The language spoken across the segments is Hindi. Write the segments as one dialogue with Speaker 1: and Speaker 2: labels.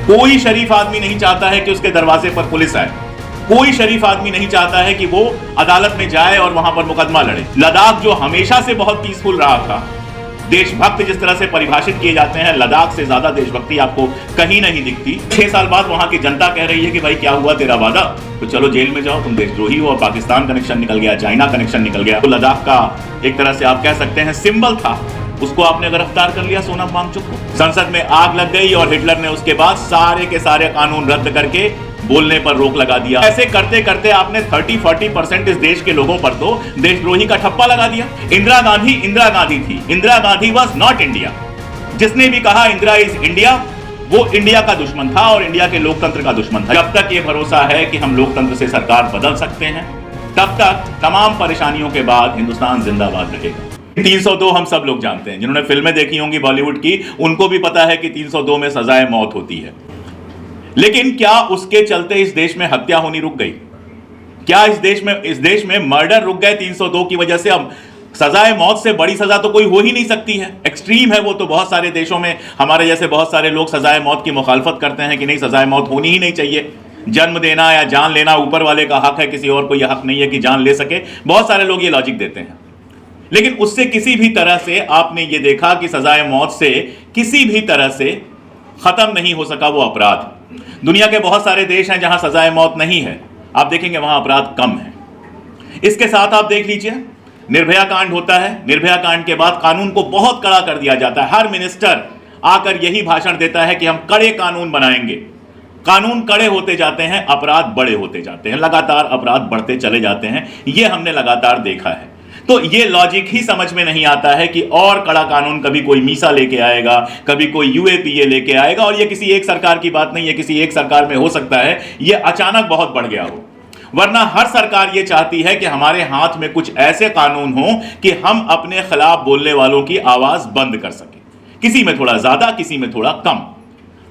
Speaker 1: कोई शरीफ आदमी नहीं चाहता है कि उसके दरवाजे पर पुलिस आए। कोई शरीफ आदमी नहीं चाहता है कि वो अदालत में जाए और वहां पर मुकदमा लड़े। लद्दाख जो हमेशा से बहुत पीसफुल रहा था, देशभक्त जिस तरह से परिभाषित किए जाते हैं, लद्दाख से ज्यादा देशभक्ति आपको कहीं नहीं दिखती। 6 साल बाद वहां की जनता कह रही है कि भाई क्या हुआ तेरा वादा, तो चलो जेल में जाओ, तुम देशद्रोही हो। और पाकिस्तान कनेक्शन निकल गया, चाइना कनेक्शन निकल गया। तो लद्दाख का एक तरह से आप कह सकते हैं सिंबल था, उसको आपने गिरफ्तार कर लिया, सोनम वांगचुक को। संसद में आग लग गई और हिटलर ने उसके बाद सारे के सारे कानून रद्द करके बोलने पर रोक लगा दिया। ऐसे करते करते आपने 30-40% इस देश के लोगों पर तो देशद्रोही का ठप्पा लगा दिया। इंदिरा गांधी थी। Indira Gandhi was not India. जिसने भी कहा इंदिरा इज इंडिया, वो इंडिया का दुश्मन था और इंडिया के लोकतंत्र का दुश्मन था। जब तक ये भरोसा है कि हम लोकतंत्र से सरकार बदल सकते हैं, तब तक तमाम परेशानियों के बाद हिंदुस्तान जिंदाबाद रहेगा। 302 हम सब लोग जानते हैं, जिन्होंने फिल्में देखी होंगी बॉलीवुड की, उनको भी पता है कि 302 में सजाए मौत होती है। लेकिन क्या उसके चलते इस देश में हत्या होनी रुक गई? क्या इस देश में मर्डर रुक गए 302 की वजह से? अब सजाए मौत से बड़ी सजा तो कोई हो ही नहीं सकती है। एक्सट्रीम है वो तो। बहुत सारे देशों में हमारे जैसे बहुत सारे लोग सजाए मौत की मुखालफत करते हैं कि नहीं, सजाए मौत होनी ही नहीं चाहिए। जन्म देना या जान लेना ऊपर वाले का हक है, किसी और को यह हक नहीं है कि जान ले सके। बहुत सारे लोग ये लॉजिक देते हैं। लेकिन उससे किसी भी तरह से आपने ये देखा कि सजाए मौत से किसी भी तरह से खत्म नहीं हो सका वो अपराध। दुनिया के बहुत सारे देश हैं जहां सजाए मौत नहीं है, आप देखेंगे वहां अपराध कम है। इसके साथ आप देख लीजिए, निर्भया कांड होता है। निर्भया कांड के बाद कानून को बहुत कड़ा कर दिया जाता है। हर मिनिस्टर आकर यही भाषण देता है कि हम कड़े कानून बनाएंगे। कानून कड़े होते जाते हैं, अपराध बड़े होते जाते हैं, लगातार अपराध बढ़ते चले जाते हैं। यह हमने लगातार देखा है। तो ये लॉजिक ही समझ में नहीं आता है कि और कड़ा कानून कभी कोई मीसा लेके आएगा, कभी कोई यूएपीए लेके आएगा। और ये किसी एक सरकार की बात नहीं है, किसी एक सरकार में हो सकता है ये अचानक बहुत बढ़ गया हो। वरना हर सरकार ये चाहती है कि हमारे हाथ में कुछ ऐसे कानून हो कि हम अपने खिलाफ बोलने वालों की आवाज बंद कर सकें, किसी में थोड़ा ज्यादा, किसी में थोड़ा कम।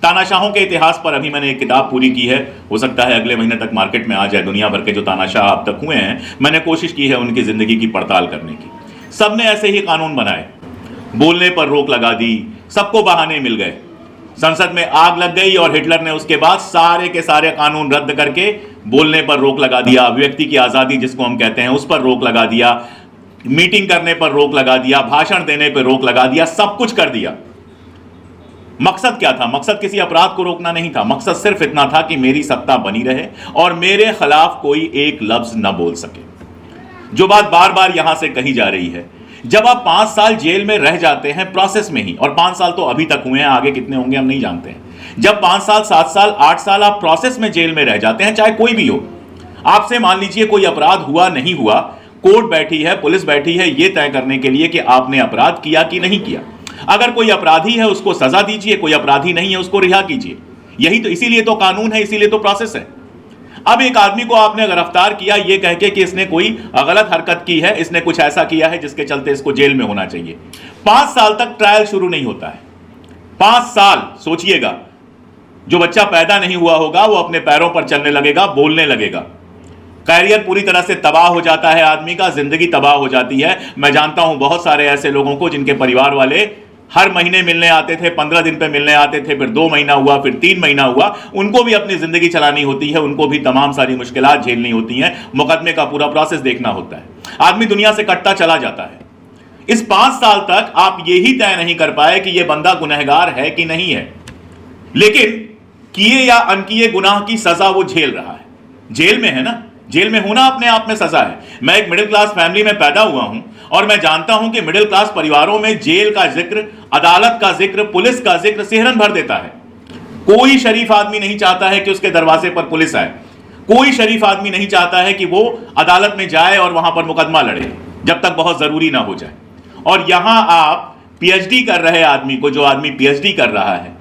Speaker 1: तानाशाहों के इतिहास पर अभी मैंने एक किताब पूरी की है, हो सकता है अगले महीने तक मार्केट में आ जाए। दुनिया भर के जो तानाशाह अब तक हुए हैं, मैंने कोशिश की है उनकी जिंदगी की पड़ताल करने की। सबने ऐसे ही कानून बनाए, बोलने पर रोक लगा दी, सबको बहाने मिल गए। संसद में आग लग गई और हिटलर ने उसके बाद सारे के सारे कानून रद्द करके बोलने पर रोक लगा दिया। अभिव्यक्ति की आजादी जिसको हम कहते हैं, उस पर रोक लगा दिया। मीटिंग करने पर रोक लगा दिया, भाषण देने पर रोक लगा दिया, सब कुछ कर दिया। मकसद क्या था? मकसद किसी अपराध को रोकना नहीं था। मकसद सिर्फ इतना था कि मेरी सत्ता बनी रहे और मेरे खिलाफ कोई एक लफ्ज न बोल सके। जो बात बार बार यहां से कही जा रही है, जब आप 5 साल जेल में रह जाते हैं प्रोसेस में ही, और 5 साल तो अभी तक हुए हैं, आगे कितने होंगे हम नहीं जानते हैं। जब 5 साल, 7 साल, 8 साल आप प्रोसेस में जेल में रह जाते हैं, चाहे कोई भी हो, आपसे मान लीजिए कोई अपराध हुआ नहीं हुआ, कोर्ट बैठी है, पुलिस बैठी है ये तय करने के लिए कि आपने अपराध किया कि नहीं किया। अगर कोई अपराधी है उसको सजा दीजिए, कोई अपराधी नहीं है उसको रिहा कीजिए। यही तो, इसीलिए तो कानून है, इसीलिए तो प्रोसेस है। अब एक आदमी को आपने गिरफ्तार किया ये कह के कि इसने कोई गलत हरकत की है, इसने कुछ ऐसा किया है जिसके चलते इसको जेल में होना चाहिए। 5 साल तक ट्रायल शुरू नहीं होता है। 5 साल सोचिएगा, जो बच्चा पैदा नहीं हुआ होगा वो अपने पैरों पर चलने लगेगा, बोलने लगेगा। कैरियर पूरी तरह से तबाह हो जाता है, आदमी का जिंदगी तबाह हो जाती है। मैं जानता हूं बहुत सारे ऐसे लोगों को जिनके परिवार वाले हर महीने मिलने आते थे, 15 दिन पे मिलने आते थे, फिर 2 महीना हुआ, फिर 3 महीना हुआ, उनको भी अपनी जिंदगी चलानी होती है, उनको भी तमाम सारी मुश्किलात झेलनी होती हैं, मुकदमे का पूरा प्रोसेस देखना होता है। आदमी दुनिया से कटता चला जाता है। इस 5 साल तक आप यही तय नहीं कर पाए कि यह बंदा गुनहगार है कि नहीं है, लेकिन किए या अनकिए गुनाह की सजा वो झेल रहा है। जेल में है ना, जेल में होना अपने आप में सजा है। मैं एक मिडिल क्लास फैमिली में पैदा हुआ हूं और मैं जानता हूं कि मिडिल क्लास परिवारों में जेल का जिक्र, अदालत का जिक्र, पुलिस का जिक्र सिहरन भर देता है। कोई शरीफ आदमी नहीं चाहता है कि उसके दरवाजे पर पुलिस आए। कोई शरीफ आदमी नहीं चाहता है कि वो अदालत में जाए और वहां पर मुकदमा लड़े, जब तक बहुत जरूरी ना हो जाए। और यहां आप पीएचडी कर रहे आदमी को, जो आदमी पीएचडी कर रहा है,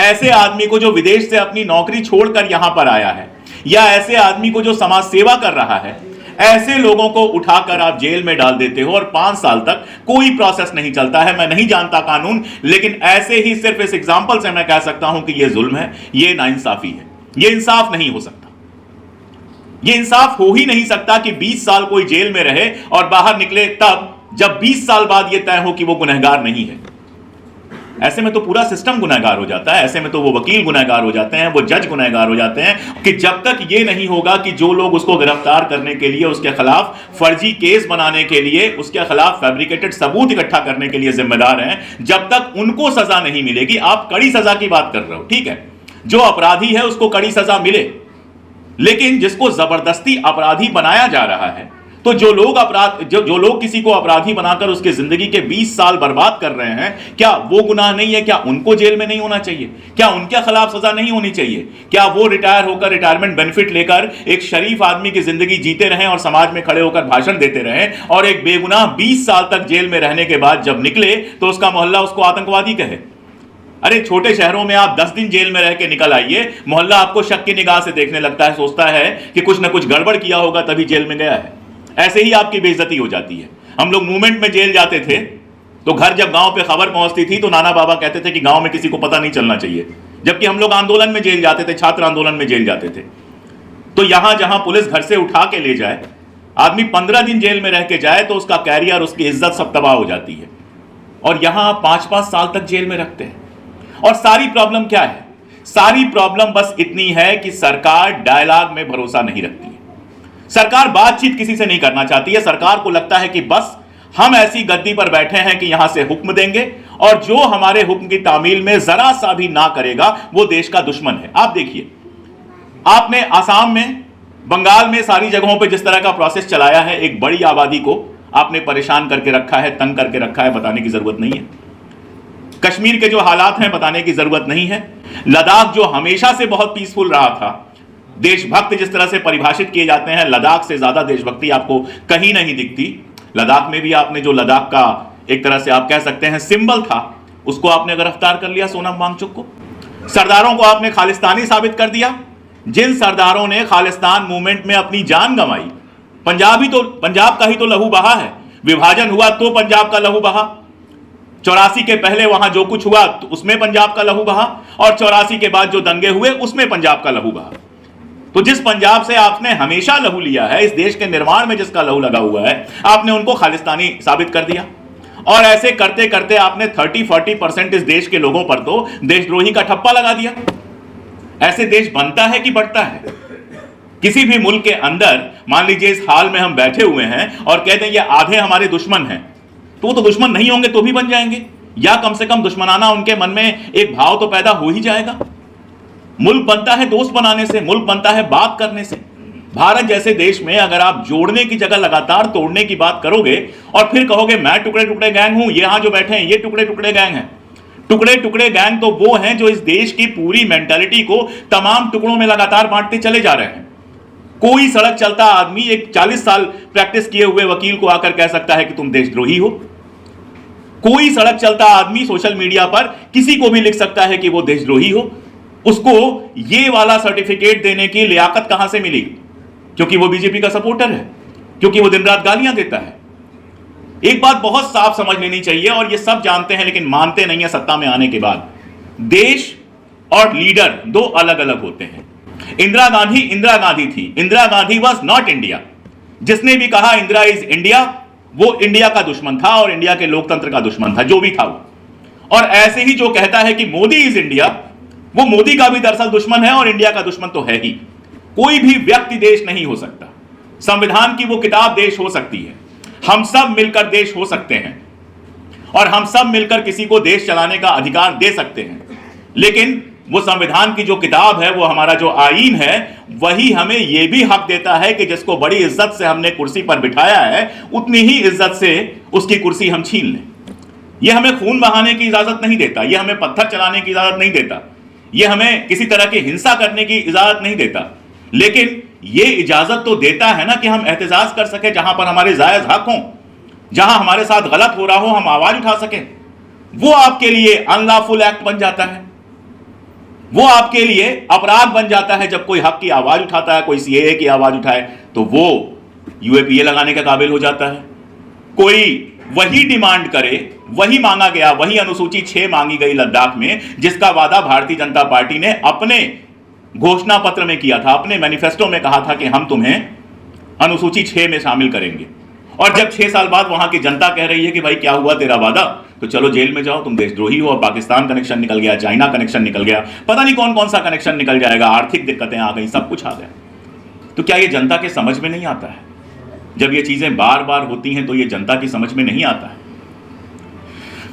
Speaker 1: ऐसे आदमी को जो विदेश से अपनी नौकरी छोड़कर यहां पर आया है, या ऐसे आदमी को जो समाज सेवा कर रहा है, ऐसे लोगों को उठाकर आप जेल में डाल देते हो और 5 साल तक कोई प्रोसेस नहीं चलता है। मैं नहीं जानता कानून, लेकिन ऐसे ही सिर्फ इस एग्जांपल से मैं कह सकता हूं कि यह जुल्म है, यह नाइंसाफी है, यह इंसाफ नहीं हो सकता। यह इंसाफ हो ही नहीं सकता कि 20 साल कोई जेल में रहे और बाहर निकले तब, जब 20 साल बाद यह तय हो कि वो गुनहगार नहीं है। ऐसे में तो पूरा सिस्टम गुनहगार हो जाता है, ऐसे में तो वो वकील गुनहगार हो जाते हैं, वो जज गुनहगार हो जाते हैं कि जब तक ये नहीं होगा कि जो लोग उसको गिरफ्तार करने के लिए, उसके खिलाफ फर्जी केस बनाने के लिए, उसके खिलाफ फैब्रिकेटेड सबूत इकट्ठा करने के लिए जिम्मेदार हैं, जब तक उनको सजा नहीं मिलेगी। आप कड़ी सजा की बात कर रहे हो, ठीक है, जो अपराधी है उसको कड़ी सजा मिले, लेकिन जिसको जबरदस्ती अपराधी बनाया जा रहा है, तो जो लोग किसी को अपराधी बनाकर उसके जिंदगी के 20 साल बर्बाद कर रहे हैं, क्या वो गुनाह नहीं है? क्या उनको जेल में नहीं होना चाहिए? क्या उनके खिलाफ सजा नहीं होनी चाहिए? क्या वो रिटायर होकर, रिटायरमेंट बेनिफिट लेकर एक शरीफ आदमी की जिंदगी जीते रहें और समाज में खड़े होकर भाषण देते रहें, और एक बेगुनाह 20 साल तक जेल में रहने के बाद जब निकले तो उसका मोहल्ला उसको आतंकवादी कहे? अरे छोटे शहरों में आप 10 दिन जेल में रह के निकल आइए, मोहल्ला आपको शक की निगाह से देखने लगता है, सोचता है कि कुछ ना कुछ गड़बड़ किया होगा तभी जेल में गया है। ऐसे ही आपकी बेइज्जती हो जाती है। हम लोग मूवमेंट में जेल जाते थे तो घर जब गांव पे खबर पहुंचती थी तो नाना बाबा कहते थे कि गांव में किसी को पता नहीं चलना चाहिए, जबकि हम लोग आंदोलन में जेल जाते थे, छात्र आंदोलन में जेल जाते थे। तो यहां जहां पुलिस घर से उठा के ले जाए, आदमी 15 दिन जेल में रह के जाए तो उसका कैरियर, उसकी इज्जत सब तबाह हो जाती है, और यहां आप 5-5 साल तक जेल में रखते हैं। और सारी प्रॉब्लम क्या है? सारी प्रॉब्लम बस इतनी है कि सरकार डायलॉग में भरोसा नहीं रखती है। सरकार बातचीत किसी से नहीं करना चाहती है। सरकार को लगता है कि बस हम ऐसी गद्दी पर बैठे हैं कि यहां से हुक्म देंगे, और जो हमारे हुक्म की तामील में जरा सा भी ना करेगा वो देश का दुश्मन है। आप देखिए, आपने आसाम में, बंगाल में, सारी जगहों पे जिस तरह का प्रोसेस चलाया है, एक बड़ी आबादी को आपने परेशान करके रखा है, तंग करके रखा है, बताने की जरूरत नहीं है। कश्मीर के जो हालात हैं बताने की जरूरत नहीं है। लद्दाख जो हमेशा से बहुत पीसफुल रहा था, देशभक्त जिस तरह से परिभाषित किए जाते हैं, लद्दाख से ज्यादा देशभक्ति आपको कहीं नहीं दिखती। लद्दाख में भी आपने जो लद्दाख का एक तरह से आप कह सकते हैं सिंबल था, उसको आपने गिरफ्तार कर लिया, सोनम वांगचुक को। सरदारों को आपने खालिस्तानी साबित कर दिया। जिन सरदारों ने खालिस्तान मूवमेंट में अपनी जान गंवाई, पंजाब का ही तो लहू बहा है। विभाजन हुआ तो पंजाब का लहू बहा, 84 के पहले वहां जो कुछ हुआ तो उसमें पंजाब का लहू बहा, और 84 के बाद जो दंगे हुए उसमें पंजाब का लहू बहा। तो जिस पंजाब से आपने हमेशा लहू लिया है, इस देश के निर्माण में जिसका लहू लगा हुआ है, आपने उनको खालिस्तानी साबित कर दिया। और ऐसे करते करते आपने 30-40% इस देश के लोगों पर तो देशद्रोही का ठप्पा लगा दिया। ऐसे देश बनता है कि बढ़ता है? किसी भी मुल्क के अंदर मान लीजिए इस हाल में हम बैठे हुए हैं और कहते हैं ये आधे हमारे दुश्मन हैं, तो वो तो दुश्मन नहीं होंगे तो भी बन जाएंगे, या कम से कम दुश्मनाना उनके मन में एक भाव तो पैदा हो ही जाएगा। मुल्क बनता है दोस्त बनाने से, मुल्क बनता है बात करने से। भारत जैसे देश में अगर आप जोड़ने की जगह लगातार तोड़ने की बात करोगे और फिर कहोगे मैं टुकड़े टुकड़े गैंग हूं, ये यहां जो बैठे हैं ये टुकड़े टुकड़े गैंग हैं। टुकड़े टुकड़े गैंग तो वो हैं जो इस देश की पूरी मेंटालिटी को तमाम टुकड़ों में लगातार बांटते चले जा रहे हैं। कोई सड़क चलता आदमी एक 40 साल प्रैक्टिस किए हुए वकील को आकर कह सकता है कि तुम देशद्रोही हो। कोई सड़क चलता आदमी सोशल मीडिया पर किसी को भी लिख सकता है कि वो देशद्रोही हो। उसको ये वाला सर्टिफिकेट देने की लियाकत कहां से मिली? क्योंकि वो बीजेपी का सपोर्टर है, क्योंकि वो दिन रात गालियां देता है। एक बात बहुत साफ समझ लेनी चाहिए, और ये सब जानते हैं लेकिन मानते नहीं है सत्ता में आने के बाद, देश और लीडर दो अलग अलग होते हैं। इंदिरा गांधी थी, Indira Gandhi was not India. जिसने भी कहा इंदिरा इज इंडिया, वो इंडिया का दुश्मन था और इंडिया के लोकतंत्र का दुश्मन था, जो भी था वो। और ऐसे ही जो कहता है कि मोदी इज इंडिया, वो मोदी का भी दरअसल दुश्मन है और इंडिया का दुश्मन तो है ही। कोई भी व्यक्ति देश नहीं हो सकता। संविधान की वो किताब देश हो सकती है, हम सब मिलकर देश हो सकते हैं, और हम सब मिलकर किसी को देश चलाने का अधिकार दे सकते हैं। लेकिन वो संविधान की जो किताब है, वो हमारा जो आईन है, वही हमें यह भी हक देता है कि जिसको बड़ी इज्जत से हमने कुर्सी पर बिठाया है, उतनी ही इज्जत से उसकी कुर्सी हम छीन लें। यह हमें खून बहाने की इजाजत नहीं देता, यह हमें पत्थर चलाने की इजाजत नहीं देता, यह हमें किसी तरह की हिंसा करने की इजाजत नहीं देता। लेकिन यह इजाजत तो देता है ना कि हम एहतजाज कर सके, जहां पर हमारे जायज हक हों, जहां हमारे साथ गलत हो रहा हो हम आवाज उठा सकें। वो आपके लिए अनलॉफुल एक्ट बन जाता है, वो आपके लिए अपराध बन जाता है। जब कोई हक की आवाज उठाता है, कोई सीएए की आवाज उठाए, तो वो यूएपीए लगाने के काबिल हो जाता है। कोई वही डिमांड करे, वही मांगा गया, वही अनुसूची 6 मांगी गई लद्दाख में, जिसका वादा भारतीय जनता पार्टी ने अपने घोषणा पत्र में किया था, अपने मैनिफेस्टो में कहा था कि हम तुम्हें अनुसूची 6 में शामिल करेंगे। और जब 6 साल बाद वहां की जनता कह रही है कि भाई क्या हुआ तेरा वादा, तो चलो जेल में जाओ, तुम देशद्रोही हो। और पाकिस्तान कनेक्शन निकल गया, चाइना कनेक्शन निकल गया, पता नहीं कौन कौन सा कनेक्शन निकल जाएगा, आर्थिक दिक्कतें आ गई, सब कुछ आ गया। तो क्या ये जनता के समझ में नहीं आता है? जब ये चीजें बार बार होती हैं तो ये जनता की समझ में नहीं आता है।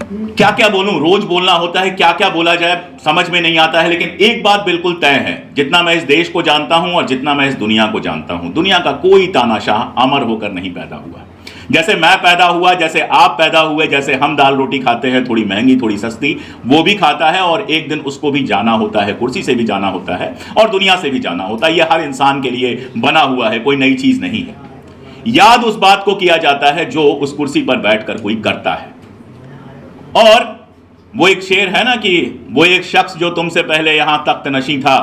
Speaker 1: क्या क्या बोलूं, रोज बोलना होता है, क्या क्या बोला जाए समझ में नहीं आता है। लेकिन एक बात बिल्कुल तय है, जितना मैं इस देश को जानता हूं और जितना मैं इस दुनिया को जानता हूं, दुनिया का कोई तानाशाह अमर होकर नहीं पैदा हुआ। जैसे मैं पैदा हुआ, जैसे आप पैदा हुए, जैसे हम दाल रोटी खाते हैं, थोड़ी महंगी थोड़ी सस्ती, वो भी खाता है और एक दिन उसको भी जाना होता है, कुर्सी से भी जाना होता है और दुनिया से भी जाना होता है। यह हर इंसान के लिए बना हुआ है, कोई नई चीज नहीं है। याद उस बात को किया जाता है जो उस कुर्सी पर बैठकर कोई करता है। और वो एक शेर है ना कि वो एक शख्स जो तुमसे पहले यहां तख्त नशी था,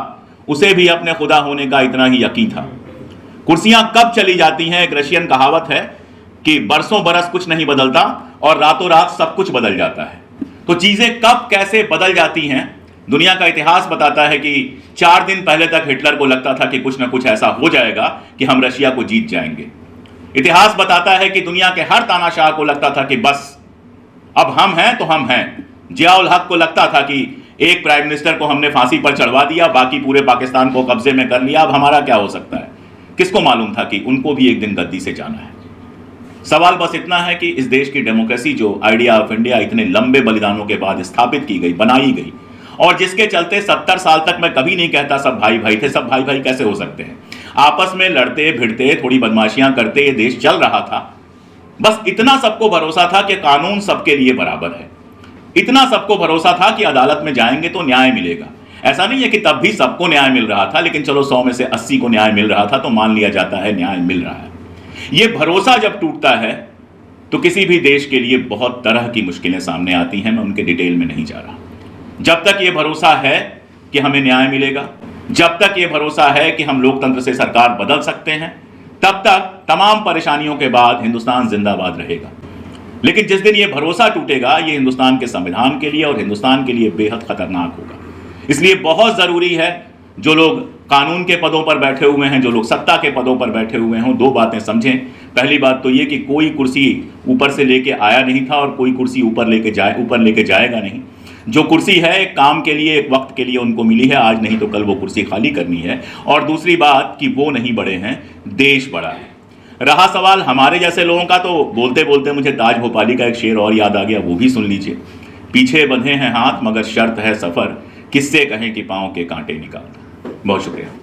Speaker 1: उसे भी अपने खुदा होने का इतना ही यकीन था। कुर्सियां कब चली जाती हैं, एक रशियन कहावत है कि बरसों बरस कुछ नहीं बदलता और रातों रात सब कुछ बदल जाता है। तो चीजें कब कैसे बदल जाती हैं, दुनिया का इतिहास बताता है कि 4 दिन पहले तक हिटलर को लगता था कि कुछ ना कुछ ऐसा हो जाएगा कि हम रशिया को जीत जाएंगे। इतिहास बताता है कि दुनिया के हर तानाशाह को लगता था कि बस अब हम हैं तो हम हैं। जियाउल हक को लगता था कि एक प्राइम मिनिस्टर को हमने फांसी पर चढ़वा दिया, बाकी पूरे पाकिस्तान को कब्जे में कर लिया, अब हमारा क्या हो सकता है। किसको मालूम था कि उनको भी एक दिन गद्दी से जाना है। सवाल बस इतना है कि इस देश की डेमोक्रेसी जो आइडिया ऑफ इंडिया इतने लंबे बलिदानों के बाद स्थापित की गई, बनाई गई, और जिसके चलते 70 साल तक मैं कभी नहीं कहता सब भाई भाई थे, सब भाई भाई कैसे हो सकते हैं, आपस में लड़ते भिड़ते थोड़ी बदमाशियां करते ये देश चल रहा था। बस इतना सबको भरोसा था कि कानून सबके लिए बराबर है, इतना सबको भरोसा था कि अदालत में जाएंगे तो न्याय मिलेगा। ऐसा नहीं है कि तब भी सबको न्याय मिल रहा था, लेकिन चलो 100 में से 80 को न्याय मिल रहा था तो मान लिया जाता है न्याय मिल रहा है। ये भरोसा जब टूटता है तो किसी भी देश के लिए बहुत तरह की मुश्किलें सामने आती हैं। मैं उनके डिटेल में नहीं जा रहा। जब तक ये भरोसा है कि हमें न्याय मिलेगा, जब तक ये भरोसा है कि हम लोकतंत्र से सरकार बदल सकते हैं, तब तक तमाम परेशानियों के बाद हिंदुस्तान जिंदाबाद रहेगा। लेकिन जिस दिन ये भरोसा टूटेगा, ये हिंदुस्तान के संविधान के लिए और हिंदुस्तान के लिए बेहद खतरनाक होगा। इसलिए बहुत जरूरी है जो लोग कानून के पदों पर बैठे हुए हैं, जो लोग सत्ता के पदों पर बैठे हुए हैं, 2 बातें समझें। पहली बात तो ये कि कोई कुर्सी ऊपर से लेके आया नहीं था और कोई कुर्सी ऊपर लेके जाएगा नहीं। जो कुर्सी है एक काम के लिए, एक वक्त के लिए उनको मिली है, आज नहीं तो कल वो कुर्सी खाली करनी है। और दूसरी बात कि वो नहीं बड़े हैं, देश बड़ा है। रहा सवाल हमारे जैसे लोगों का, तो बोलते बोलते मुझे ताज भोपाली का एक शेर और याद आ गया, वो भी सुन लीजिए। पीछे बंधे हैं हाथ मगर शर्त है सफर, किससे कहें कि पांव के कांटे निकालता। बहुत शुक्रिया।